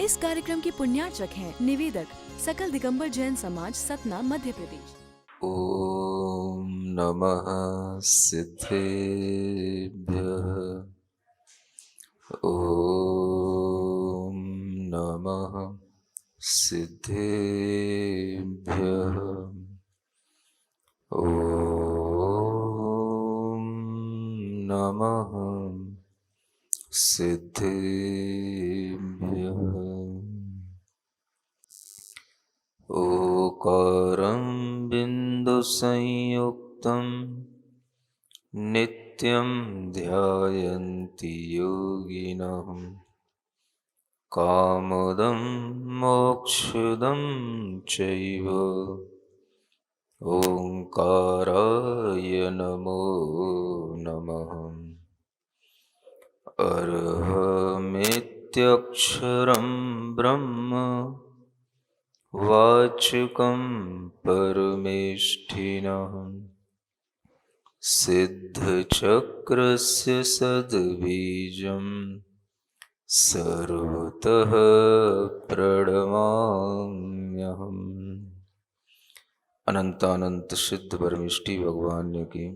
इस कार्यक्रम के पुण्यार्चक हैं निवेदक सकल दिगंबर जैन समाज, सतना, मध्य प्रदेश। ओम नमः सिद्धेभ्यः। ओम नमः सिद्धेभ्यः। ओम नमः सिद्धेभ्यः। ओकारं बिन्दुसंयुक्तं नित्यं ध्यायन्ति योगिनः। कामदं मोक्षदं चैव ओंकाराय नमो नमः। अर्हमित्यक्षरं ब्रह्म वाचकं परमेष्ठिनः। सिद्धचक्रस्य सद्बीजं सर्वतः प्रणमाम्यहम्। अनंतानंत सिद्ध परमेष्ठी भगवान की,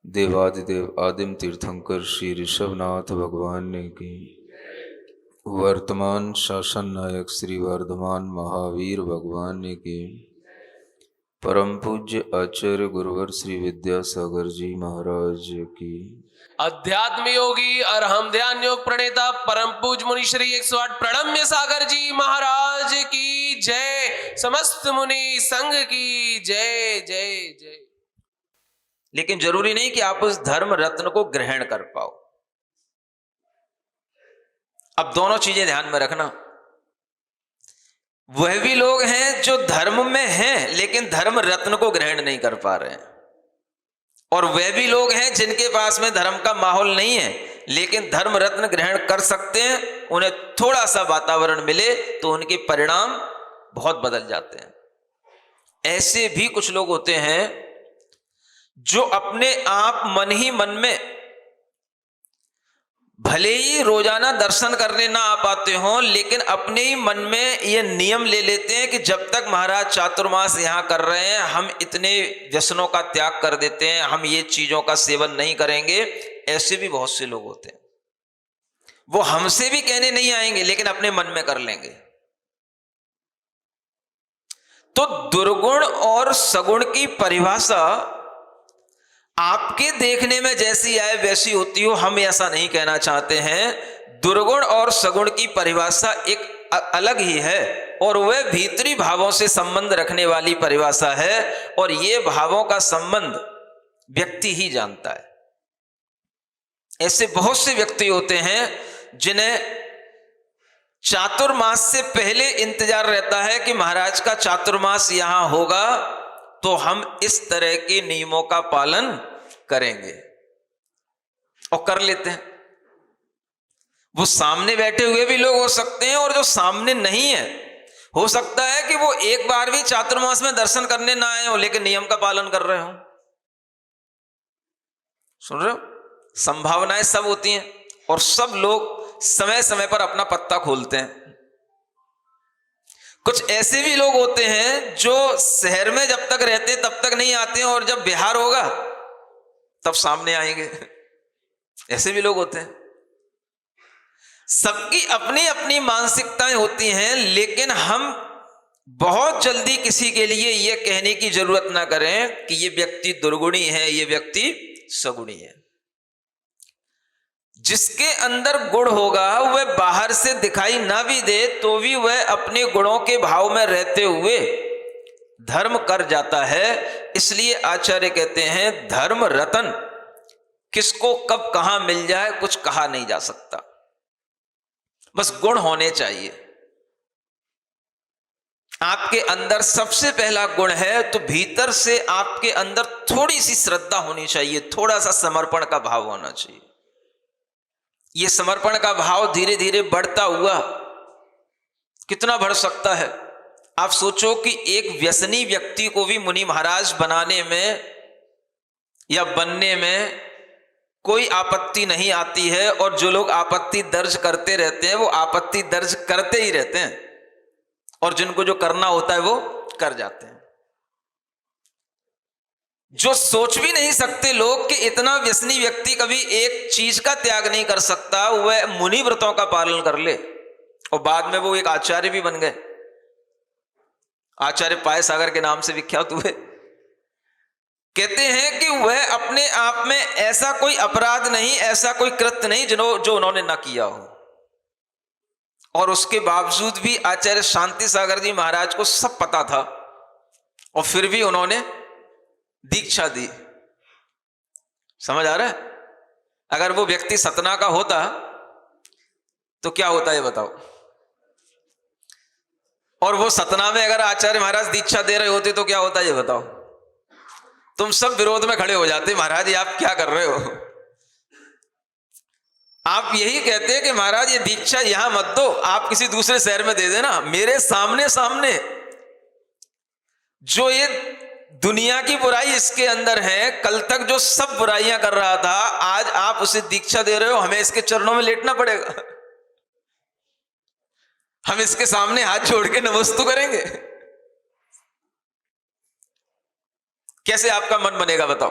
देवादिदेव आदिम तीर्थंकर श्री ऋषभनाथ भगवान की, वर्तमान शासन नायक श्री वर्धमान महावीर भगवान की, परम पूज्य आचार्य गुरुवर श्री विद्यासागर जी महाराज की, अध्यात्म योगी अरहम ध्यान योग प्रणेता परम पूज मुनि श्री 108 प्रणम्य सागर जी महाराज की जय। समस्त मुनि संघ की जय जय जय। लेकिन जरूरी नहीं कि आप उस धर्म रत्न को ग्रहण कर पाओ। अब दोनों चीजें ध्यान में रखना। वह भी लोग हैं जो धर्म में हैं लेकिन धर्म रत्न को ग्रहण नहीं कर पा रहे हैं, और वह भी लोग हैं जिनके पास में धर्म का माहौल नहीं है लेकिन धर्म रत्न ग्रहण कर सकते हैं। उन्हें थोड़ा सा वातावरण मिले तो उनके परिणाम बहुत बदल जाते हैं। ऐसे भी कुछ लोग होते हैं जो अपने आप मन ही मन में भले ही रोजाना दर्शन करने ना आ पाते हों, लेकिन अपने ही मन में ये नियम ले लेते हैं कि जब तक महाराज चातुर्मास यहां कर रहे हैं हम इतने व्यसनों का त्याग कर देते हैं, हम ये चीजों का सेवन नहीं करेंगे। ऐसे भी बहुत से लोग होते हैं, वो हमसे भी कहने नहीं आएंगे लेकिन अपने मन में कर लेंगे। तो दुर्गुण और सगुण की परिभाषा आपके देखने में जैसी आए वैसी होती हो, हम ऐसा नहीं कहना चाहते हैं। दुर्गुण और सगुण की परिभाषा एक अलग ही है और वह भीतरी भावों से संबंध रखने वाली परिभाषा है, और यह भावों का संबंध व्यक्ति ही जानता है। ऐसे बहुत से व्यक्ति होते हैं जिन्हें चातुर्मास से पहले इंतजार रहता है कि महाराज का चातुर्मास यहां होगा तो हम इस तरह के नियमों का पालन करेंगे, और कर लेते हैं। वो सामने बैठे हुए भी लोग हो सकते हैं, और जो सामने नहीं है हो सकता है कि वो एक बार भी चातुर्मास में दर्शन करने ना आए हो लेकिन नियम का पालन कर रहे हो। सुन रहे हो? संभावनाएं सब होती हैं, और सब लोग समय समय पर अपना पत्ता खोलते हैं। कुछ ऐसे भी लोग होते हैं जो शहर में जब तक रहते तब तक नहीं आते हैं, और जब बिहार होगा तब सामने आएंगे। ऐसे भी लोग होते हैं। सबकी अपनी अपनी मानसिकताएं होती हैं, लेकिन हम बहुत जल्दी किसी के लिए यह कहने की जरूरत ना करें कि यह व्यक्ति दुर्गुणी है, यह व्यक्ति सगुणी है। जिसके अंदर गुण होगा वह बाहर से दिखाई ना भी दे तो भी वह अपने गुणों के भाव में रहते हुए धर्म कर जाता है। इसलिए आचार्य कहते हैं धर्म रतन किसको कब कहां मिल जाए कुछ कहा नहीं जा सकता, बस गुण होने चाहिए। आपके अंदर सबसे पहला गुण है तो भीतर से आपके अंदर थोड़ी सी श्रद्धा होनी चाहिए, थोड़ा सा समर्पण का भाव होना चाहिए। यह समर्पण का भाव धीरे धीरे बढ़ता हुआ कितना बढ़ सकता है। आप सोचो कि एक व्यसनी व्यक्ति को भी मुनि महाराज बनाने में या बनने में कोई आपत्ति नहीं आती है, और जो लोग आपत्ति दर्ज करते रहते हैं वो आपत्ति दर्ज करते ही रहते हैं, और जिनको जो करना होता है वो कर जाते हैं। जो सोच भी नहीं सकते लोग कि इतना व्यसनी व्यक्ति कभी एक चीज का त्याग नहीं कर सकता, वह मुनि व्रतों का पालन कर ले, और बाद में वो एक आचार्य भी बन गए। आचार्य पाय सागर के नाम से विख्यात हुए। कहते हैं कि वह अपने आप में ऐसा कोई अपराध नहीं, ऐसा कोई कृत्य नहीं जो उन्होंने ना किया हो, और उसके बावजूद भी आचार्य शांति सागर जी महाराज को सब पता था, और फिर भी उन्होंने दीक्षा दी। समझ आ रहा है? अगर वो व्यक्ति सतना का होता तो क्या होता है बताओ? और वो सतना में अगर आचार्य महाराज दीक्षा दे रहे होते तो क्या होता है ये बताओ? तुम सब विरोध में खड़े हो जाते, महाराज ये आप क्या कर रहे हो? आप यही कहते हैं कि महाराज ये दीक्षा यहां मत दो, आप किसी दूसरे शहर में दे देना। मेरे सामने सामने जो ये दुनिया की बुराई इसके अंदर है, कल तक जो सब बुराइयां कर रहा था, आज आप उसे दीक्षा दे रहे हो, हमें इसके चरणों में लेटना पड़ेगा। हम इसके सामने हाथ जोड़ के नमस्तु करेंगे। कैसे आपका मन बनेगा बताओ?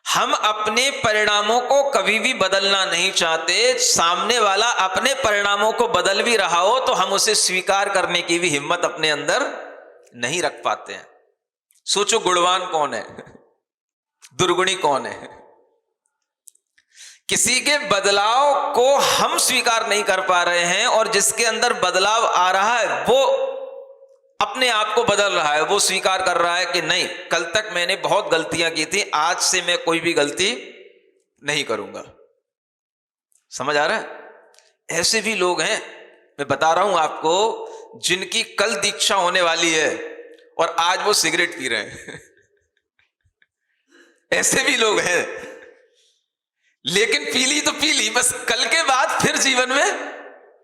हम अपने परिणामों को कभी भी बदलना नहीं चाहते। सामने वाला अपने परिणामों को बदल भी रहा हो तो हम उसे स्वीकार करने की भी हिम्मत अपने अंदर नहीं रख पाते हैं। सोचो गुणवान कौन है, दुर्गुणी कौन है? किसी के बदलाव को हम स्वीकार नहीं कर पा रहे हैं, और जिसके अंदर बदलाव आ रहा है वो अपने आप को बदल रहा है, वो स्वीकार कर रहा है कि नहीं, कल तक मैंने बहुत गलतियां की थी, आज से मैं कोई भी गलती नहीं करूंगा। समझ आ रहा है? ऐसे भी लोग हैं, मैं बता रहा हूं आपको, जिनकी कल दीक्षा होने वाली है और आज वो सिगरेट पी रहे हैं। ऐसे भी लोग हैं, लेकिन पी ली तो पी ली, बस कल के बाद फिर जीवन में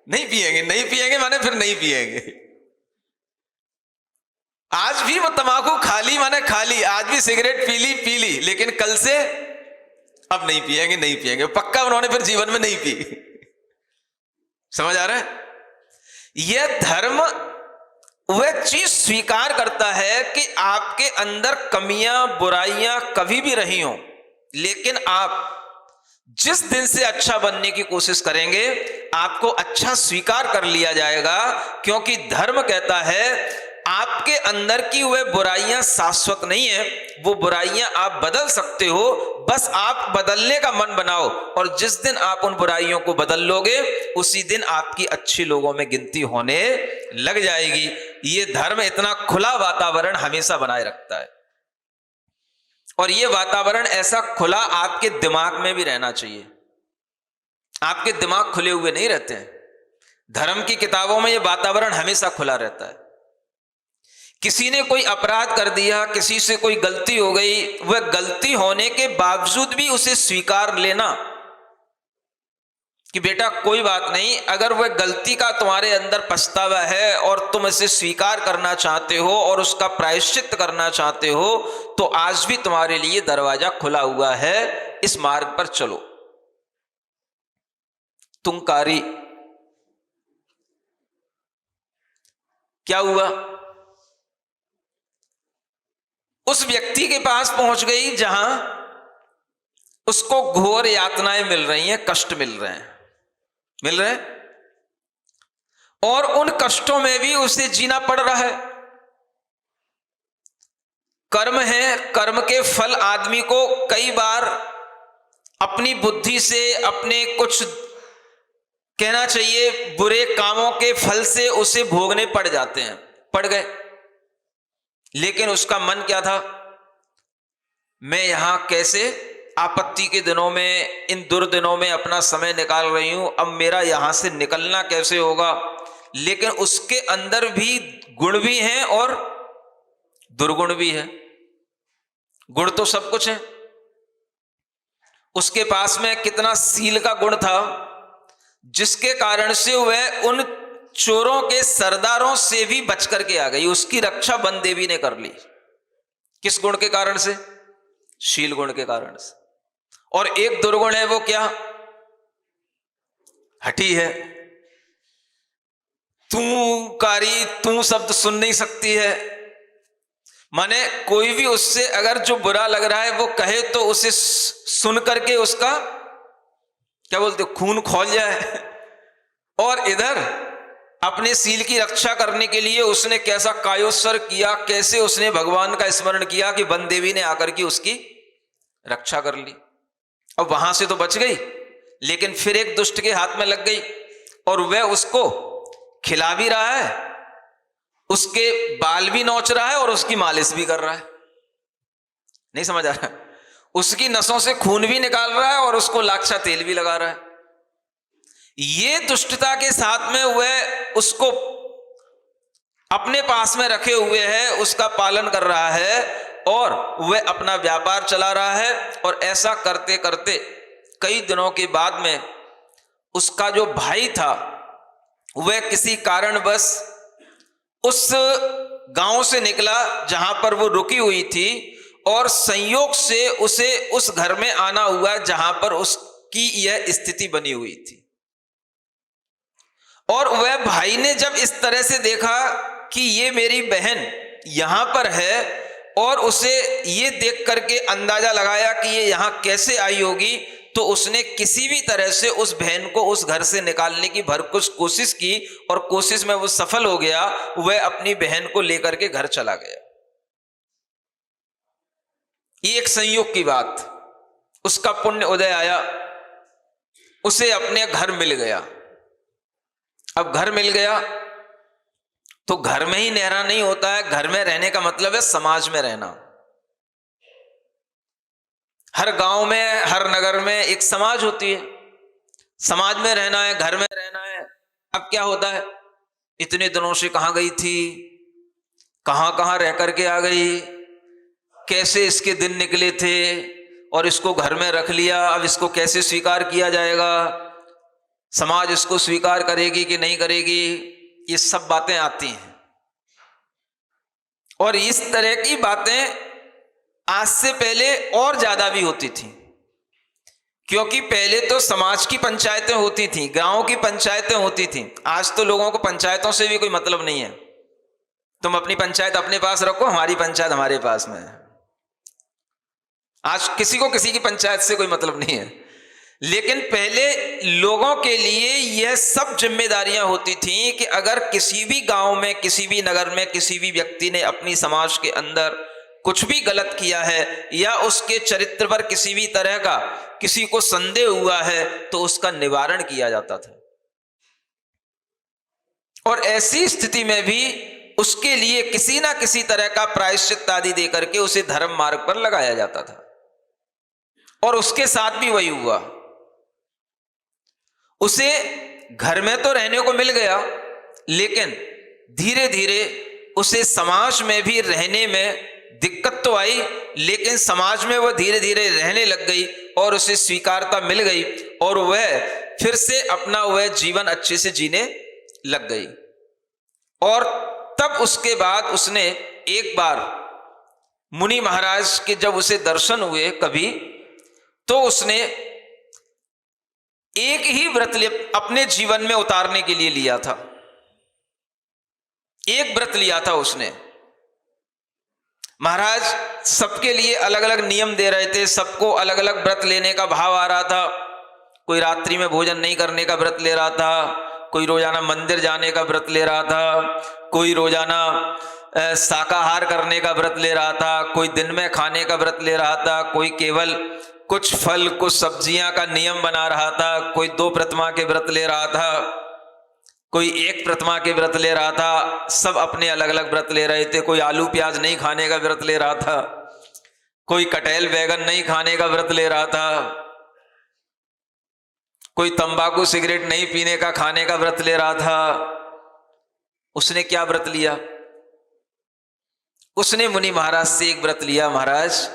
नहीं पिएंगे। नहीं पिएंगे माने फिर नहीं पिएंगे। आज भी वो तंबाकू खा ली माने खा ली, आज भी सिगरेट पी ली, लेकिन कल से अब नहीं पिएंगे, नहीं पिएंगे। पक्का उन्होंने फिर जीवन में नहीं पी। समझ आ रहा है? यह धर्म वह चीज स्वीकार करता है कि आपके अंदर कमियां बुराइयां कभी भी रही हों, लेकिन आप जिस दिन से अच्छा बनने की कोशिश करेंगे आपको अच्छा स्वीकार कर लिया जाएगा। क्योंकि धर्म कहता है आपके अंदर की वह बुराइयां शाश्वत नहीं है, वो बुराइयां आप बदल सकते हो, बस आप बदलने का मन बनाओ, और जिस दिन आप उन बुराइयों को बदल लोगे उसी दिन आपकी अच्छी लोगों में गिनती होने लग जाएगी। ये धर्म इतना खुला वातावरण हमेशा बनाए रखता है, और ये वातावरण ऐसा खुला आपके दिमाग में भी रहना चाहिए। आपके दिमाग खुले हुए नहीं रहते हैं। धर्म की किताबों में ये वातावरण हमेशा खुला रहता है। किसी ने कोई अपराध कर दिया, किसी से कोई गलती हो गई, वह गलती होने के बावजूद भी उसे स्वीकार लेना कि बेटा कोई बात नहीं, अगर वह गलती का तुम्हारे अंदर पछतावा है और तुम इसे स्वीकार करना चाहते हो और उसका प्रायश्चित करना चाहते हो, तो आज भी तुम्हारे लिए दरवाजा खुला हुआ है, इस मार्ग पर चलो। तुंकारी क्या हुआ? उस व्यक्ति के पास पहुंच गई जहां उसको घोर यातनाएं मिल रही हैं, कष्ट मिल रहे हैं, और उन कष्टों में भी उसे जीना पड़ रहा है। कर्म है, कर्म के फल आदमी को कई बार अपनी बुद्धि से, अपने कुछ कहना चाहिए बुरे कामों के फल से उसे भोगने पड़ जाते हैं, पड़ गए। लेकिन उसका मन क्या था? मैं यहां कैसे आपत्ति के दिनों में, इन दुर्दिनों में अपना समय निकाल रही हूं, अब मेरा यहां से निकलना कैसे होगा? लेकिन उसके अंदर भी गुण भी हैं और दुर्गुण भी है। गुण तो सब कुछ है। उसके पास में कितना सील का गुण था, जिसके कारण से वह उन चोरों के सरदारों से भी बच करके आ गई। उसकी रक्षा वन देवी ने कर ली। किस गुण के कारण से? शील गुण के कारण से। और एक दुर्गुण है, वो क्या? हठी है, तू कारी, तू शब्द सुन नहीं सकती है। माने कोई भी उससे अगर जो बुरा लग रहा है वो कहे तो उसे सुन करके उसका क्या बोलते, खून खौल जाए। और इधर अपने सील की रक्षा करने के लिए उसने कैसा कायोत्सर किया, कैसे उसने भगवान का स्मरण किया कि वन देवी ने आकर के उसकी रक्षा कर ली। अब वहां से तो बच गई, लेकिन फिर एक दुष्ट के हाथ में लग गई और वह उसको खिला भी रहा है, उसके बाल भी नोच रहा है और उसकी मालिश भी कर रहा है। नहीं समझ आ रहा? उसकी नसों से खून भी निकाल रहा है और उसको लाक्षा तेल भी लगा रहा है। ये दुष्टता के साथ में वह उसको अपने पास में रखे हुए है, उसका पालन कर रहा है और वह अपना व्यापार चला रहा है। और ऐसा करते करते कई दिनों के बाद में उसका जो भाई था वह किसी कारणवश उस गांव से निकला जहां पर वो रुकी हुई थी और संयोग से उसे उस घर में आना हुआ जहां पर उसकी यह स्थिति बनी हुई थी। और वह भाई ने जब इस तरह से देखा कि ये मेरी बहन यहां पर है और उसे ये देख करके अंदाजा लगाया कि ये यहां कैसे आई होगी, तो उसने किसी भी तरह से उस बहन को उस घर से निकालने की भरपूर कोशिश की और कोशिश में वो सफल हो गया। वह अपनी बहन को लेकर के घर चला गया। ये एक संयोग की बात, उसका पुण्य उदय आया, उसे अपने घर मिल गया। अब घर मिल गया तो घर में ही रहना नहीं होता है, घर में रहने का मतलब है समाज में रहना। हर गांव में, हर नगर में एक समाज होती है, समाज में रहना है, घर में रहना है। अब क्या होता है, इतने दिनों से कहां गई थी, कहां कहां रह करके आ गई, कैसे इसके दिन निकले थे और इसको घर में रख लिया, अब इसको कैसे स्वीकार किया जाएगा, समाज इसको स्वीकार करेगी कि नहीं करेगी, ये सब बातें आती हैं। और इस तरह की बातें आज से पहले और ज्यादा भी होती थी, क्योंकि पहले तो समाज की पंचायतें होती थी, गांव की पंचायतें होती थी। आज तो लोगों को पंचायतों से भी कोई मतलब नहीं है। तुम अपनी पंचायत अपने पास रखो, हमारी पंचायत हमारे पास में है। आज किसी को किसी की पंचायत से कोई मतलब नहीं है। लेकिन पहले लोगों के लिए यह सब जिम्मेदारियां होती थी कि अगर किसी भी गांव में, किसी भी नगर में, किसी भी व्यक्ति ने अपनी समाज के अंदर कुछ भी गलत किया है या उसके चरित्र पर किसी भी तरह का किसी को संदेह हुआ है तो उसका निवारण किया जाता था। और ऐसी स्थिति में भी उसके लिए किसी ना किसी तरह का प्रायश्चित आदि देकर के उसे धर्म मार्ग पर लगाया जाता था। और उसके साथ भी वही हुआ। उसे घर में तो रहने को मिल गया, लेकिन धीरे धीरे उसे समाज में भी रहने में दिक्कत तो आई, लेकिन समाज में वह धीरे धीरे रहने लग गई और उसे स्वीकारता मिल गई और वह फिर से अपना वह जीवन अच्छे से जीने लग गई। और तब उसके बाद उसने एक बार मुनि महाराज के जब उसे दर्शन हुए कभी, तो उसने एक ही व्रत अपने जीवन में उतारने के लिए लिया था। एक व्रत लिया था उसने। महाराज सबके लिए अलग अलग नियम दे रहे थे, सबको अलग अलग व्रत लेने का भाव आ रहा था। कोई रात्रि में भोजन नहीं करने का व्रत ले रहा था, कोई रोजाना मंदिर जाने का व्रत ले रहा था, कोई रोजाना शाकाहार करने का व्रत ले रहा था, कोई दिन में खाने का व्रत ले रहा था, कोई केवल कुछ फल कुछ सब्जियां का नियम बना रहा था, कोई 2 प्रतिमा के व्रत ले रहा था, कोई 1 प्रतिमा के व्रत ले रहा था। सब अपने अलग अलग व्रत ले रहे थे। कोई आलू प्याज नहीं खाने का व्रत ले रहा था, कोई कटहल बैगन नहीं खाने का व्रत ले रहा था, कोई तंबाकू सिगरेट नहीं पीने का खाने का व्रत ले रहा था। उसने क्या व्रत लिया? उसने मुनि महाराज से एक व्रत लिया, महाराज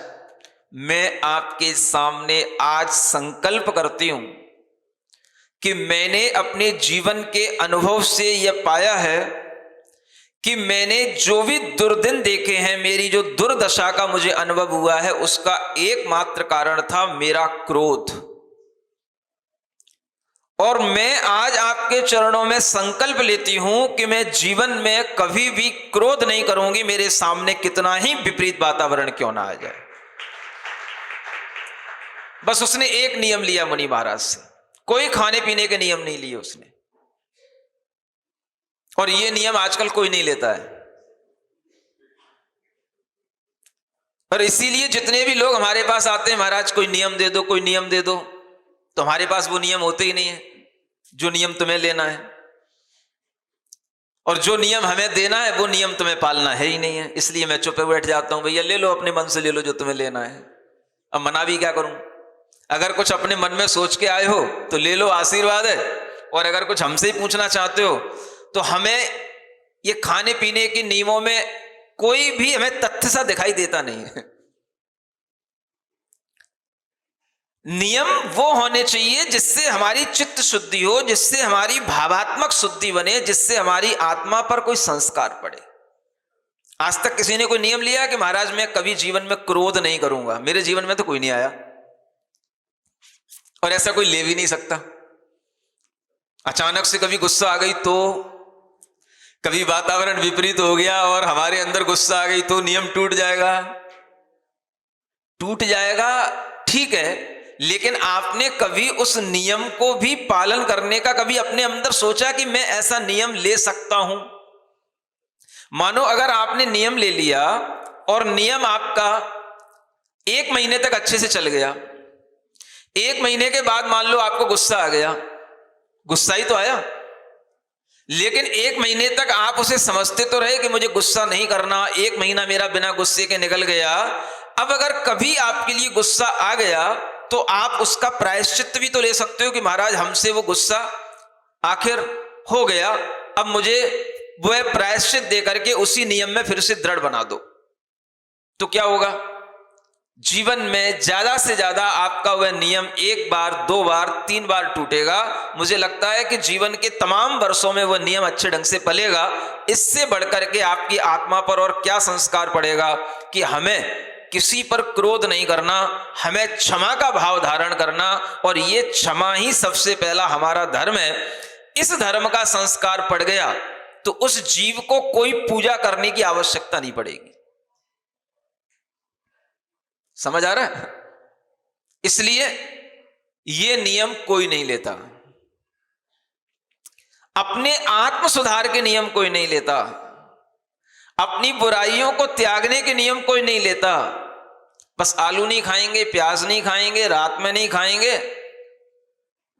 मैं आपके सामने आज संकल्प करती हूं कि मैंने अपने जीवन के अनुभव से यह पाया है कि मैंने जो भी दुर्दिन देखे हैं, मेरी जो दुर्दशा का मुझे अनुभव हुआ है, उसका एकमात्र कारण था मेरा क्रोध। और मैं आज आपके चरणों में संकल्प लेती हूं कि मैं जीवन में कभी भी क्रोध नहीं करूंगी, मेरे सामने कितना ही विपरीत वातावरण क्यों ना आ जाए। बस उसने एक नियम लिया मुनि महाराज से, कोई खाने पीने के नियम नहीं लिए उसने। और ये नियम आजकल कोई नहीं लेता है। और इसीलिए जितने भी लोग हमारे पास आते हैं, महाराज कोई नियम दे दो, कोई नियम दे दो, तो हमारे पास वो नियम होते ही नहीं है जो नियम तुम्हें लेना है। और जो नियम हमें देना है वो नियम तुम्हें पालना है ही नहीं है। इसलिए मैं चुप बैठ जाता हूं, भैया ले लो, अपने मन से ले लो जो तुम्हें लेना है। अब मना भी क्या करूं? अगर कुछ अपने मन में सोच के आए हो तो ले लो, आशीर्वाद है। और अगर कुछ हमसे ही पूछना चाहते हो तो हमें ये खाने पीने के नियमों में कोई भी हमें तथ्य सा दिखाई देता नहीं है। नियम वो होने चाहिए जिससे हमारी चित्त शुद्धि हो, जिससे हमारी भावात्मक शुद्धि बने, जिससे हमारी आत्मा पर कोई संस्कार पड़े। आज तक किसी ने कोई नियम लिया कि महाराज मैं कभी जीवन में क्रोध नहीं करूंगा? मेरे जीवन में तो कोई नहीं आया, और ऐसा कोई ले भी नहीं सकता। अचानक से कभी गुस्सा आ गई तो, कभी वातावरण विपरीत हो गया और हमारे अंदर गुस्सा आ गई तो नियम टूट जाएगा। टूट जाएगा ठीक है, लेकिन आपने कभी उस नियम को भी पालन करने का कभी अपने अंदर सोचा कि मैं ऐसा नियम ले सकता हूं? मानो अगर आपने नियम ले लिया और नियम आपका 1 महीने तक अच्छे से चल गया, 1 महीने के बाद मान लो आपको गुस्सा आ गया, गुस्सा ही तो आया, लेकिन 1 महीने तक आप उसे समझते तो रहे कि मुझे गुस्सा नहीं करना, 1 महीना मेरा बिना गुस्से के निकल गया। अब अगर कभी आपके लिए गुस्सा आ गया तो आप उसका प्रायश्चित भी तो ले सकते हो कि महाराज हमसे वो गुस्सा आखिर हो गया, अब मुझे वह प्रायश्चित दे करके उसी नियम में फिर से दृढ़ बना दो। तो क्या होगा? जीवन में ज्यादा से ज्यादा आपका वह नियम 1 बार, 2 बार, 3 बार टूटेगा। मुझे लगता है कि जीवन के तमाम वर्षों में वह नियम अच्छे ढंग से पलेगा। इससे बढ़कर के आपकी आत्मा पर और क्या संस्कार पड़ेगा कि हमें किसी पर क्रोध नहीं करना, हमें क्षमा का भाव धारण करना, और ये क्षमा ही सबसे पहला हमारा धर्म है। इस धर्म का संस्कार पड़ गया तो उस जीव को कोई पूजा करने की आवश्यकता नहीं पड़ेगी। समझ आ रहा है? इसलिए ये नियम कोई नहीं लेता, अपने आत्म सुधार के नियम कोई नहीं लेता, अपनी बुराइयों को त्यागने के नियम कोई नहीं लेता। बस आलू नहीं खाएंगे, प्याज नहीं खाएंगे, रात में नहीं खाएंगे,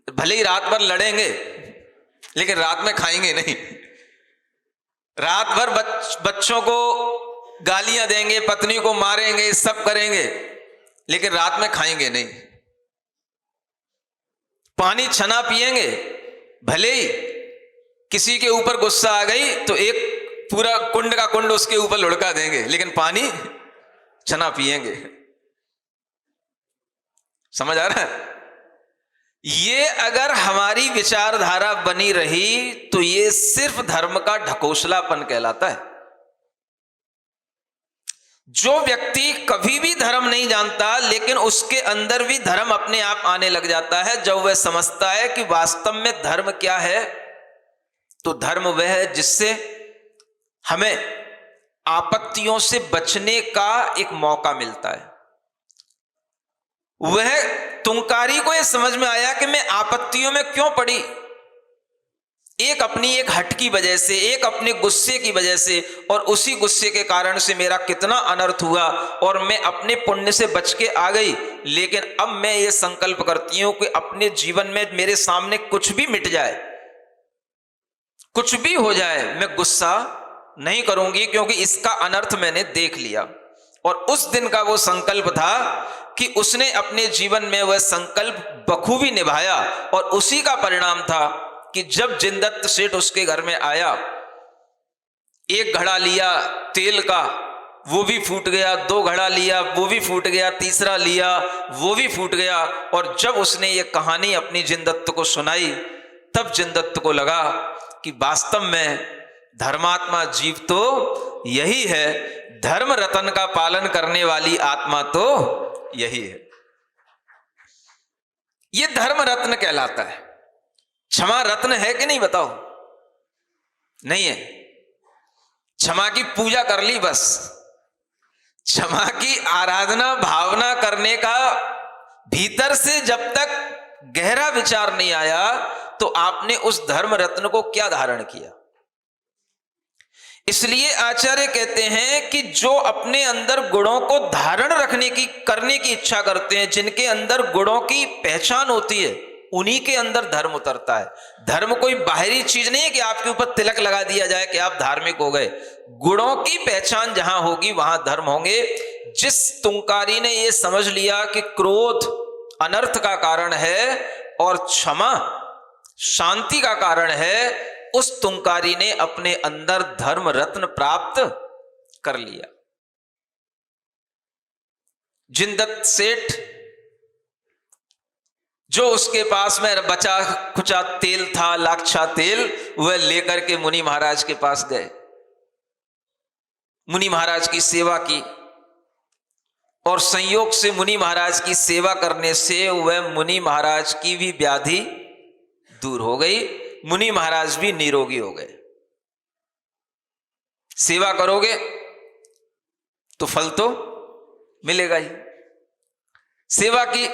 भले ही रात भर लड़ेंगे लेकिन रात में खाएंगे नहीं। रात भर बच्चों को गालियां देंगे, पत्नी को मारेंगे, सब करेंगे, लेकिन रात में खाएंगे नहीं। पानी छना पिएंगे, भले ही किसी के ऊपर गुस्सा आ गई तो एक पूरा कुंड का कुंड उसके ऊपर लुढ़का देंगे, लेकिन पानी छना पिएंगे। समझ आ रहा है? ये अगर हमारी विचारधारा बनी रही तो ये सिर्फ धर्म का ढकोसलापन कहलाता है। जो व्यक्ति कभी भी धर्म नहीं जानता लेकिन उसके अंदर भी धर्म अपने आप आने लग जाता है, जब वह समझता है कि वास्तव में धर्म क्या है, तो धर्म वह है जिससे हमें आपत्तियों से बचने का एक मौका मिलता है। वह तुंकारी को यह समझ में आया कि मैं आपत्तियों में क्यों पड़ी, एक अपनी एक हट की वजह से, एक अपने गुस्से की वजह से, और उसी गुस्से के कारण से मेरा कितना अनर्थ हुआ और मैं अपने पुण्य से बच के आ गई। लेकिन अब मैं ये संकल्प करती हूं कि अपने जीवन में मेरे सामने कुछ भी मिट जाए, कुछ भी हो जाए, मैं गुस्सा नहीं करूंगी, क्योंकि इसका अनर्थ मैंने देख लिया। और उस दिन का वो संकल्प था कि उसने अपने जीवन में वह संकल्प बखूबी निभाया, और उसी का परिणाम था कि जब जिनदत्त सेठ उसके घर में आया, 1 घड़ा लिया तेल का, वो भी फूट गया, 2 घड़ा लिया, वो भी फूट गया, तीसरा लिया, वो भी फूट गया। और जब उसने ये कहानी अपनी जिनदत्त को सुनाई, तब जिनदत्त को लगा कि वास्तव में धर्मात्मा जीव तो यही है, धर्म रतन का पालन करने वाली आत्मा तो यही है। ये धर्म रत्न कहलाता है। क्षमा रत्न है कि नहीं बताओ? नहीं है। क्षमा की पूजा कर ली बस, क्षमा की आराधना भावना करने का भीतर से जब तक गहरा विचार नहीं आया तो आपने उस धर्म रत्न को क्या धारण किया। इसलिए आचार्य कहते हैं कि जो अपने अंदर गुणों को धारण करने की इच्छा करते हैं, जिनके अंदर गुणों की पहचान होती है, उन्हीं के अंदर धर्म उतरता है। धर्म कोई बाहरी चीज नहीं है कि आपके ऊपर तिलक लगा दिया जाए कि आप धार्मिक हो गए। गुणों की पहचान जहां होगी वहां धर्म होंगे। जिस तुंकारी ने यह समझ लिया कि क्रोध अनर्थ का कारण है और क्षमा शांति का कारण है, उस तुंकारी ने अपने अंदर धर्म रत्न प्राप्त कर लिया। जिनदत्त सेठ, जो उसके पास में बचा खुचा तेल था, लाक्षा तेल, वह लेकर के मुनि महाराज के पास गए। मुनि महाराज की सेवा की और संयोग से मुनि महाराज की सेवा करने से वह मुनि महाराज की भी व्याधि दूर हो गई, मुनि महाराज भी निरोगी हो गए। सेवा करोगे तो फल तो मिलेगा ही। सेवा की।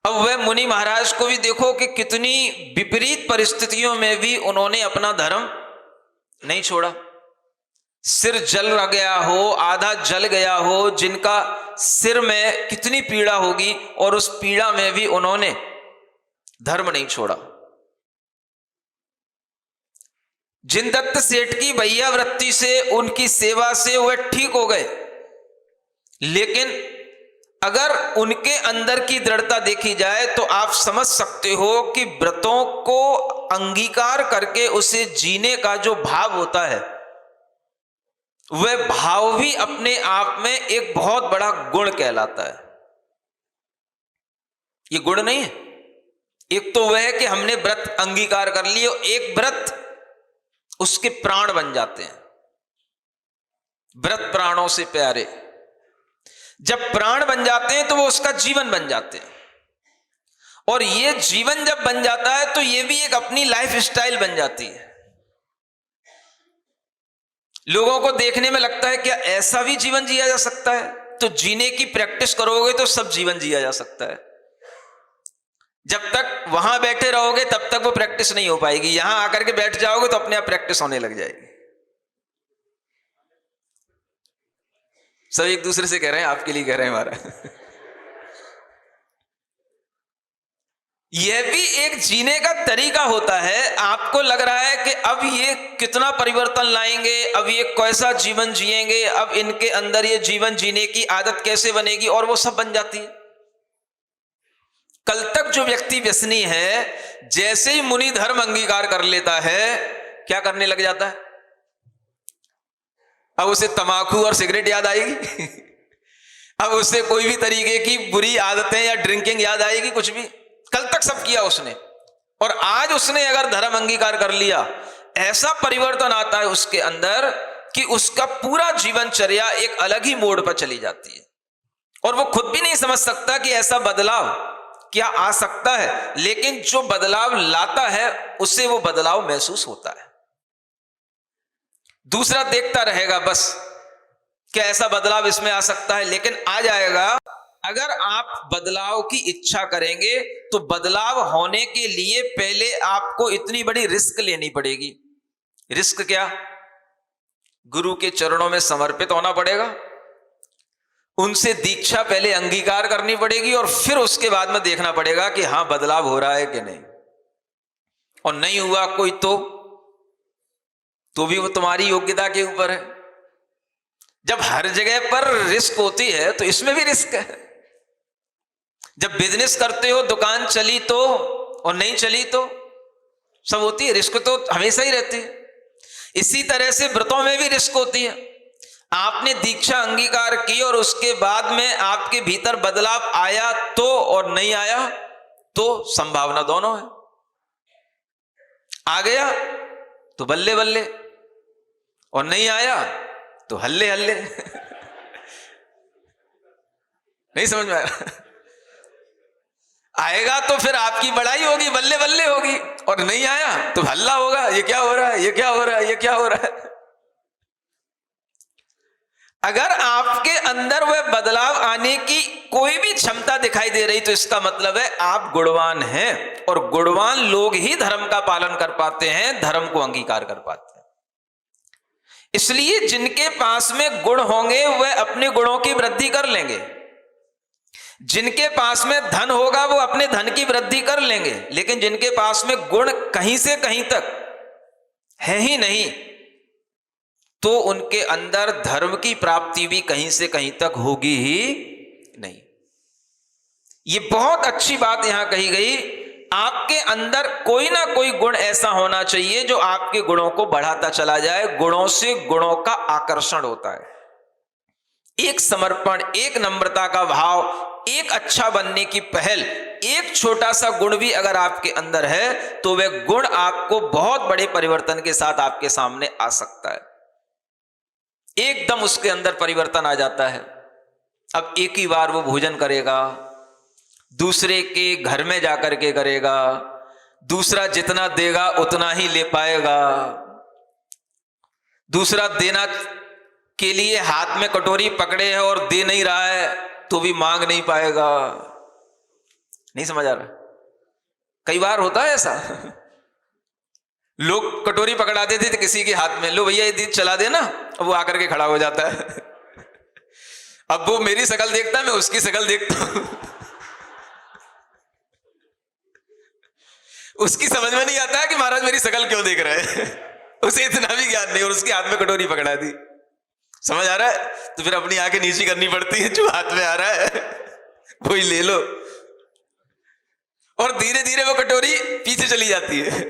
अब वह मुनि महाराज को भी देखो कि कितनी विपरीत परिस्थितियों में भी उन्होंने अपना धर्म नहीं छोड़ा। सिर जल गया हो, आधा जल गया हो, जिनका सिर में कितनी पीड़ा होगी, और उस पीड़ा में भी उन्होंने धर्म नहीं छोड़ा। जिनदत्त सेठ की भैया वृत्ति से, उनकी सेवा से वह ठीक हो गए, लेकिन अगर उनके अंदर की दृढ़ता देखी जाए तो आप समझ सकते हो कि व्रतों को अंगीकार करके उसे जीने का जो भाव होता है, वह भाव भी अपने आप में एक बहुत बड़ा गुण कहलाता है। ये गुण नहीं है। एक तो वह है कि हमने व्रत अंगीकार कर लिए, एक व्रत उसके प्राण बन जाते हैं। व्रत प्राणों से प्यारे। जब प्राण बन जाते हैं तो वो उसका जीवन बन जाते हैं, और ये जीवन जब बन जाता है तो ये भी एक अपनी लाइफ स्टाइल बन जाती है। लोगों को देखने में लगता है क्या ऐसा भी जीवन जिया जा सकता है? तो जीने की प्रैक्टिस करोगे तो सब जीवन जिया जा सकता है। जब तक वहां बैठे रहोगे तब तक वो प्रैक्टिस नहीं हो पाएगी। यहां आकर के बैठ जाओगे तो अपने आप प्रैक्टिस होने लग जाएगी। सब एक दूसरे से कह रहे हैं, आपके लिए कह रहे हैं हमारा। यह भी एक जीने का तरीका होता है। आपको लग रहा है कि अब ये कितना परिवर्तन लाएंगे, अब ये कैसा जीवन जिएंगे, अब इनके अंदर ये जीवन जीने की आदत कैसे बनेगी, और वो सब बन जाती है। कल तक जो व्यक्ति व्यसनी है, जैसे ही मुनि धर्म अंगीकार कर लेता है, क्या करने लग जाता है? अब उसे तंबाकू और सिगरेट याद आएगी। अब उसे कोई भी तरीके की बुरी आदतें या ड्रिंकिंग याद आएगी? कुछ भी। कल तक सब किया उसने, और आज उसने अगर धर्म अंगीकार कर लिया, ऐसा परिवर्तन आता है उसके अंदर कि उसका पूरा जीवनचर्या एक अलग ही मोड़ पर चली जाती है, और वो खुद भी नहीं समझ सकता कि ऐसा बदलाव क्या आ सकता है। लेकिन जो बदलाव लाता है उसे वो बदलाव महसूस होता है। दूसरा देखता रहेगा बस क्या ऐसा बदलाव इसमें आ सकता है, लेकिन आ जाएगा। अगर आप बदलाव की इच्छा करेंगे तो बदलाव होने के लिए पहले आपको इतनी बड़ी रिस्क लेनी पड़ेगी। रिस्क क्या? गुरु के चरणों में समर्पित होना पड़ेगा, उनसे दीक्षा पहले अंगीकार करनी पड़ेगी, और फिर उसके बाद में देखना पड़ेगा कि हां बदलाव हो रहा है कि नहीं। और नहीं हुआ कोई तो भी वो तुम्हारी योग्यता के ऊपर है। जब हर जगह पर रिस्क होती है तो इसमें भी रिस्क है। जब बिजनेस करते हो, दुकान चली तो और नहीं चली तो सब होती है, रिस्क तो हमेशा ही रहती है। इसी तरह से व्रतों में भी रिस्क होती है। आपने दीक्षा अंगीकार की और उसके बाद में आपके भीतर बदलाव आया तो, और नहीं आया तो संभावना दोनों है। आ गया तो बल्ले बल्ले, और नहीं आया तो हल्ले हल्ले। नहीं समझ में आया? आएगा तो फिर आपकी बड़ाई होगी, बल्ले बल्ले होगी, और नहीं आया तो हल्ला होगा, ये क्या हो रहा है, ये क्या हो रहा है, ये क्या हो रहा है। अगर आपके अंदर वह बदलाव आने की कोई भी क्षमता दिखाई दे रही तो इसका मतलब है आप गुणवान हैं, और गुणवान लोग ही धर्म का पालन कर पाते हैं, धर्म को अंगीकार कर पाते हैं। इसलिए जिनके पास में गुण होंगे वह अपने गुणों की वृद्धि कर लेंगे, जिनके पास में धन होगा वो अपने धन की वृद्धि कर लेंगे, लेकिन जिनके पास में गुण कहीं से कहीं तक है ही नहीं तो उनके अंदर धर्म की प्राप्ति भी कहीं से कहीं तक होगी ही नहीं। ये बहुत अच्छी बात यहां कही गई, आपके अंदर कोई ना कोई गुण ऐसा होना चाहिए जो आपके गुणों को बढ़ाता चला जाए। गुणों से गुणों का आकर्षण होता है। एक समर्पण, एक नम्रता का भाव, एक अच्छा बनने की पहल, एक छोटा सा गुण भी अगर आपके अंदर है तो वह गुण आपको बहुत बड़े परिवर्तन के साथ आपके सामने आ सकता है। एकदम उसके अंदर परिवर्तन आ जाता है। अब एक ही बार वो भोजन करेगा, दूसरे के घर में जाकर के करेगा, दूसरा जितना देगा उतना ही ले पाएगा, दूसरा देना के लिए हाथ में कटोरी पकड़े है और दे नहीं रहा है तो भी मांग नहीं पाएगा। नहीं समझ आ रहा? कई बार होता है ऐसा। लोग कटोरी पकड़ा देते थे किसी के हाथ में, लो भैया ये दूध चला देना, अब वो आकर के खड़ा हो जाता है। अब वो मेरी शक्ल देखता है, मैं उसकी शक्ल देखता हूं। उसकी समझ में नहीं आता है कि महाराज मेरी शक्ल क्यों देख रहे हैं। उसे इतना भी ज्ञान नहीं, और उसके हाथ में कटोरी पकड़ा दी। समझ आ रहा है? तो फिर अपनी आंखें नीची करनी पड़ती है, जो हाथ में आ रहा है वही ले लो, और धीरे धीरे वो कटोरी पीछे चली जाती है।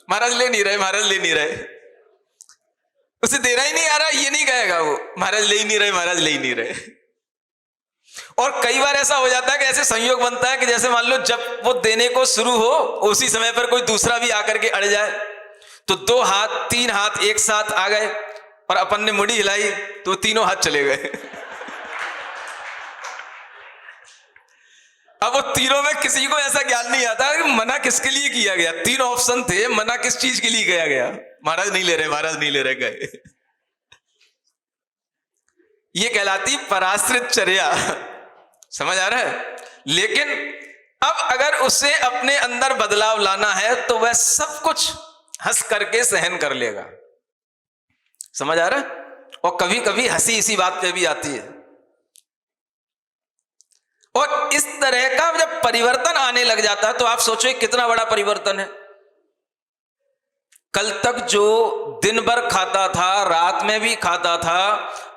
महाराज ले नहीं रहे, महाराज ले नहीं रहे, उसे देना ही नहीं आ रहा, ये नहीं कहेगा वो महाराज ले ही नहीं रहे, महाराज ले ही नहीं रहे। और कई बार ऐसा हो जाता है कि ऐसे संयोग बनता है कि जैसे मान लो जब वो देने को शुरू हो उसी समय पर कोई दूसरा भी आकर के अड़ जाए, तो 2 हाथ 3 हाथ एक साथ आ गए और अपन ने मुड़ी हिलाई तो तीनों हाथ चले गए। अब वो तीनों में किसी को ऐसा ज्ञान नहीं आता कि मना किसके लिए किया गया। 3 ऑप्शन थे, मना किस चीज के लिए किया गया। महाराज नहीं ले रहे, महाराज नहीं ले रहे, गए। ये कहलाती पराश्रित चर्या। समझ आ रहा है? लेकिन अब अगर उसे अपने अंदर बदलाव लाना है तो वह सब कुछ हंस करके सहन कर लेगा। समझ आ रहा है? और कभी कभी हंसी इसी बात पे भी आती है। और इस तरह का जब परिवर्तन आने लग जाता है तो आप सोचो कितना बड़ा परिवर्तन है। कल तक जो दिन भर खाता था, रात में भी खाता था,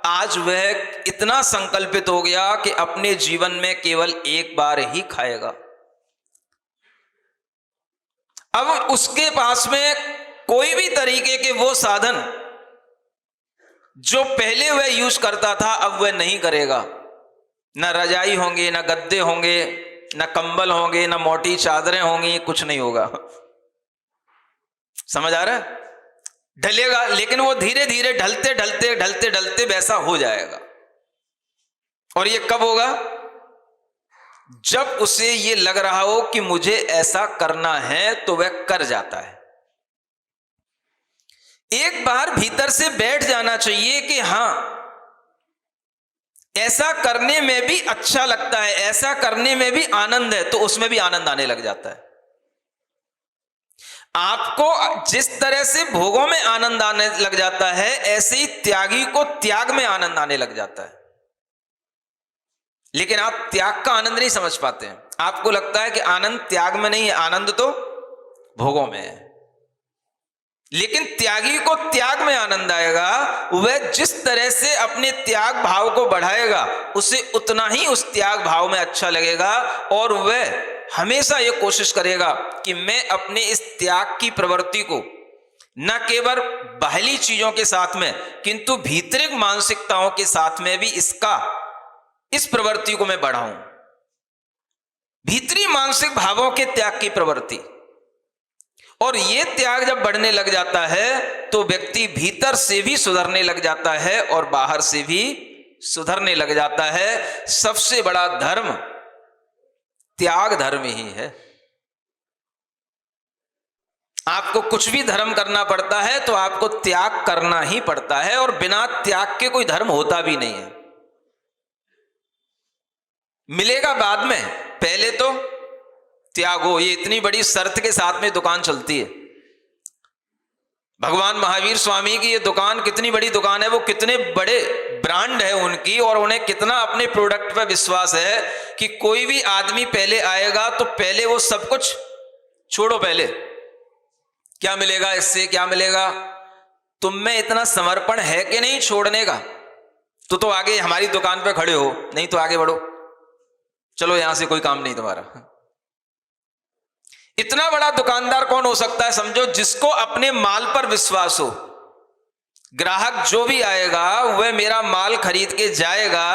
आज वह इतना संकल्पित हो गया कि अपने जीवन में केवल एक बार ही खाएगा। अब उसके पास में कोई भी तरीके के वो साधन जो पहले वह यूज करता था अब वह नहीं करेगा। न रजाई होंगे, न गद्दे होंगे, न कंबल होंगे, न मोटी चादरें होंगी, कुछ नहीं होगा। समझ आ रहा है? ढलेगा, लेकिन वो धीरे धीरे ढलते ढलते ढलते ढलते वैसा हो जाएगा। और ये कब होगा? जब उसे ये लग रहा हो कि मुझे ऐसा करना है तो वह कर जाता है। एक बार भीतर से बैठ जाना चाहिए कि हां ऐसा करने में भी अच्छा लगता है, ऐसा करने में भी आनंद है, तो उसमें भी आनंद आने लग जाता है। आपको जिस तरह से भोगों में आनंद आने लग जाता है ऐसे ही त्यागी को त्याग में आनंद आने लग जाता है। लेकिन आप त्याग का आनंद नहीं समझ पाते हैं। आपको लगता है कि आनंद त्याग में नहीं है, आनंद तो भोगों में है। लेकिन त्यागी को त्याग में आनंद आएगा। वह जिस तरह से अपने त्याग भाव को बढ़ाएगा उसे उतना ही उस त्याग भाव में अच्छा लगेगा, और वह हमेशा यह कोशिश करेगा कि मैं अपने इस त्याग की प्रवृत्ति को न केवल बाहरी चीजों के साथ में किंतु भीतरिक मानसिकताओं के साथ में भी इस प्रवृत्ति को मैं बढ़ाऊं। भीतरी मानसिक भावों के त्याग की प्रवृत्ति, और ये त्याग जब बढ़ने लग जाता है तो व्यक्ति भीतर से भी सुधरने लग जाता है और बाहर से भी सुधरने लग जाता है। सबसे बड़ा धर्म त्याग धर्म ही है। आपको कुछ भी धर्म करना पड़ता है तो आपको त्याग करना ही पड़ता है, और बिना त्याग के कोई धर्म होता भी नहीं है। मिलेगा बाद में, पहले तो त्यागो। ये इतनी बड़ी शर्त के साथ में दुकान चलती है। भगवान महावीर स्वामी की ये दुकान कितनी बड़ी दुकान है, वो कितने बड़े ब्रांड है उनकी, और उन्हें कितना अपने प्रोडक्ट पर विश्वास है कि कोई भी आदमी पहले आएगा तो पहले वो सब कुछ छोड़ो, पहले क्या मिलेगा, इससे क्या मिलेगा, तुम में इतना समर्पण है कि नहीं छोड़ने का? तो आगे हमारी दुकान पे खड़े हो, नहीं तो आगे बढ़ो, चलो यहां से कोई काम नहीं तुम्हारा। इतना बड़ा दुकानदार कौन हो सकता है समझो, जिसको अपने माल पर विश्वास हो। ग्राहक जो भी आएगा वह मेरा माल खरीद के जाएगा,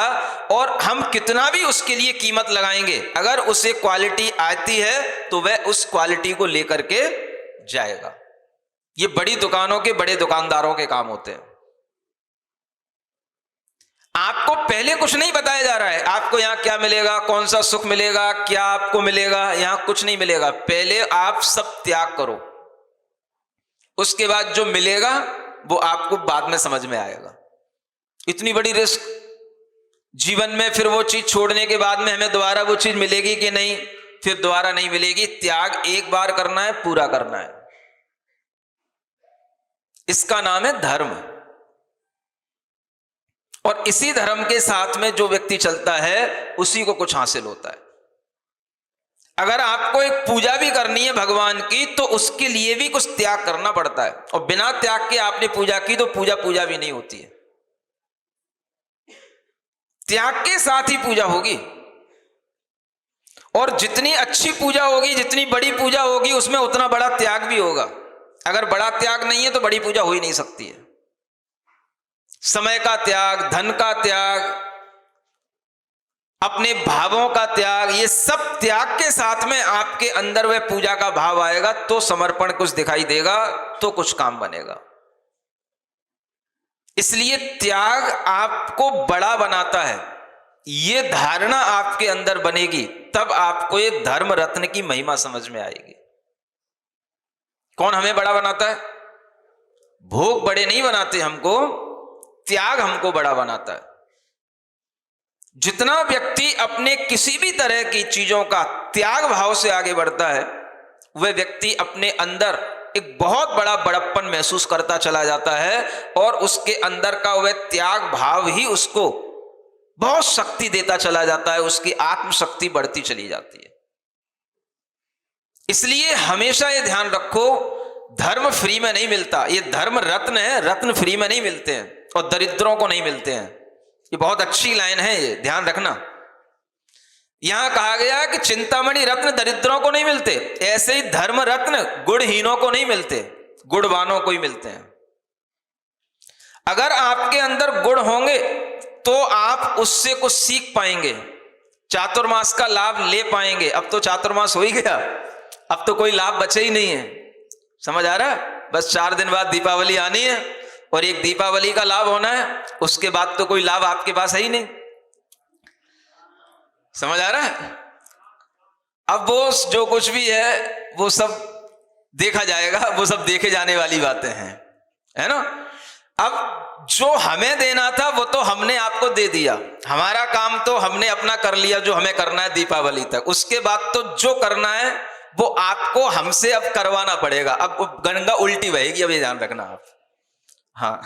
और हम कितना भी उसके लिए कीमत लगाएंगे, अगर उसे क्वालिटी आती है तो वह उस क्वालिटी को लेकर के जाएगा। ये बड़ी दुकानों के बड़े दुकानदारों के काम होते हैं। आपको पहले कुछ नहीं बताया जा रहा है, आपको यहां क्या मिलेगा, कौन सा सुख मिलेगा, क्या आपको मिलेगा, यहां कुछ नहीं मिलेगा। पहले आप सब त्याग करो, उसके बाद जो मिलेगा वो आपको बाद में समझ में आएगा। इतनी बड़ी रिस्क जीवन में, फिर वो चीज छोड़ने के बाद में हमें दोबारा वो चीज मिलेगी कि नहीं, फिर दोबारा नहीं मिलेगी। त्याग एक बार करना है, पूरा करना है, इसका नाम है धर्म। और इसी धर्म के साथ में जो व्यक्ति चलता है उसी को कुछ हासिल होता है। अगर आपको एक पूजा भी करनी है भगवान की तो उसके लिए भी कुछ त्याग करना पड़ता है, और बिना त्याग के आपने पूजा की तो पूजा भी नहीं होती है। त्याग के साथ ही पूजा होगी, और जितनी अच्छी पूजा होगी, जितनी बड़ी पूजा होगी, उसमें उतना बड़ा त्याग भी होगा। अगर बड़ा त्याग नहीं है तो बड़ी पूजा हो ही नहीं सकती है। समय का त्याग, धन का त्याग, अपने भावों का त्याग, ये सब त्याग के साथ में आपके अंदर वह पूजा का भाव आएगा तो समर्पण कुछ दिखाई देगा, तो कुछ काम बनेगा। इसलिए त्याग आपको बड़ा बनाता है। ये धारणा आपके अंदर बनेगी तब आपको ये धर्म रत्न की महिमा समझ में आएगी। कौन हमें बड़ा बनाता है? भोग बड़े नहीं बनाते हमको, त्याग हमको बड़ा बनाता है। जितना व्यक्ति अपने किसी भी तरह की चीजों का त्याग भाव से आगे बढ़ता है, वह व्यक्ति अपने अंदर एक बहुत बड़ा बड़प्पन महसूस करता चला जाता है, और उसके अंदर का वह त्याग भाव ही उसको बहुत शक्ति देता चला जाता है, उसकी आत्मशक्ति बढ़ती चली जाती है। इसलिए हमेशा ये ध्यान रखो, धर्म फ्री में नहीं मिलता। ये धर्म रत्न है, रत्न फ्री में नहीं मिलते हैं, और दरिद्रों को नहीं मिलते हैं। ये बहुत अच्छी लाइन है, ये ध्यान रखना। यहां कहा गया कि चिंतामणि रत्न दरिद्रों को नहीं मिलते, ऐसे ही धर्म रत्न गुणहीनों को नहीं मिलते, गुणवानों को ही मिलते हैं। अगर आपके अंदर गुण होंगे तो आप उससे कुछ सीख पाएंगे, चातुर्मास का लाभ ले पाएंगे। अब तो चातुर्मास हो ही गया, अब तो कोई लाभ बचे ही नहीं है। समझ आ रहा है? बस 4 दिन बाद दीपावली आनी है, और एक दीपावली का लाभ होना है, उसके बाद तो कोई लाभ आपके पास है ही नहीं। समझ आ रहा है? अब वो जो कुछ भी है वो सब देखा जाएगा, वो सब देखे जाने वाली बातें हैं, है ना। अब जो हमें देना था वो तो हमने आपको दे दिया, हमारा काम तो हमने अपना कर लिया जो हमें करना है दीपावली तक। उसके बाद तो जो करना है वो आपको हमसे अब करवाना पड़ेगा। अब गंगा उल्टी बहेगी, अब ये ध्यान रखना आप। हाँ,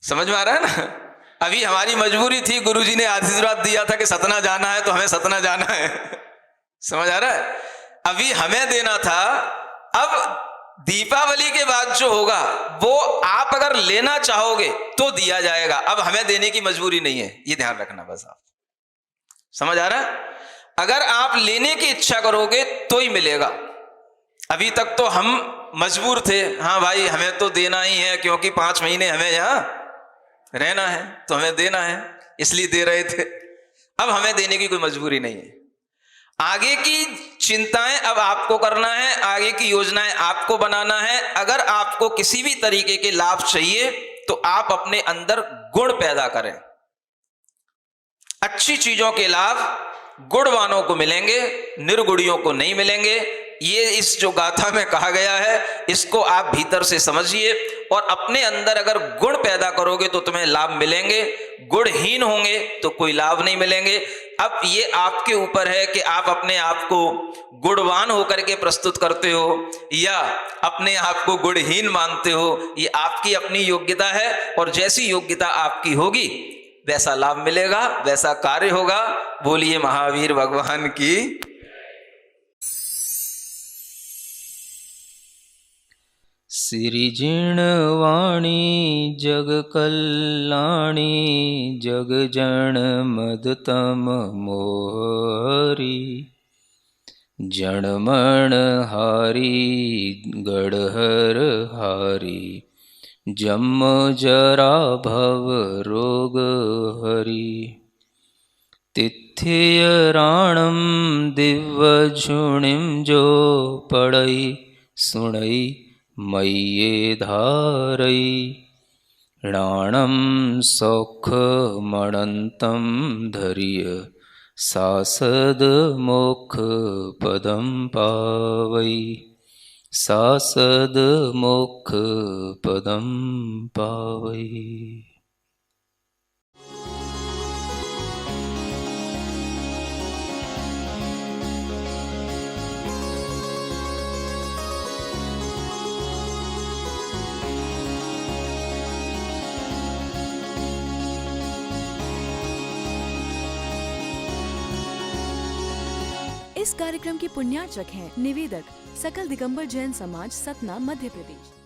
समझ में आ रहा है ना। अभी हमारी मजबूरी थी, गुरुजी ने आशीर्वाद दिया था कि सतना जाना है तो हमें सतना जाना है। समझ आ रहा है? अभी हमें देना था, अब दीपावली के बाद जो होगा वो आप अगर लेना चाहोगे तो दिया जाएगा, अब हमें देने की मजबूरी नहीं है, ये ध्यान रखना बस आप। समझ आ रहा है? अगर आप लेने की इच्छा करोगे तो ही मिलेगा। अभी तक तो हम मजबूर थे, हाँ भाई हमें तो देना ही है क्योंकि 5 महीने हमें यहां रहना है तो हमें देना है, इसलिए दे रहे थे। अब हमें देने की कोई मजबूरी नहीं है। आगे की चिंताएं अब आपको करना है, आगे की योजनाएं आपको बनाना है। अगर आपको किसी भी तरीके के लाभ चाहिए तो आप अपने अंदर गुण पैदा करें। अच्छी चीजों के लाभ गुणवानों को मिलेंगे, निर्गुणियों को नहीं मिलेंगे। ये इस जो गाथा में कहा गया है इसको आप भीतर से समझिए और अपने अंदर अगर गुण पैदा करोगे तो तुम्हें लाभ मिलेंगे, गुणहीन होंगे तो कोई लाभ नहीं मिलेंगे। अब ये आपके ऊपर है कि आप अपने आप को गुणवान होकर के प्रस्तुत करते हो या अपने आप को गुणहीन मानते हो, ये आपकी अपनी योग्यता है और जैसी योग्यता आपकी होगी वैसा लाभ मिलेगा, वैसा कार्य होगा। बोलिए महावीर भगवान की। सिरिजिणवाणी जग कल्याणी जग जन मदतम मोहरी जनमण हारी गढ़हर हारी जम जरा भव रोग हरि तिथ्य राणम दिव्य झुणिम जो पढ़ई सुणई मय्ये धारई राणम सौख मणंतम धर्य सासद मोक्ष पदम पावई सासद मोक्ष पदम पावई। इस कार्यक्रम के पुण्यार्चक हैं निवेदक सकल दिगंबर जैन समाज, सतना, मध्य प्रदेश।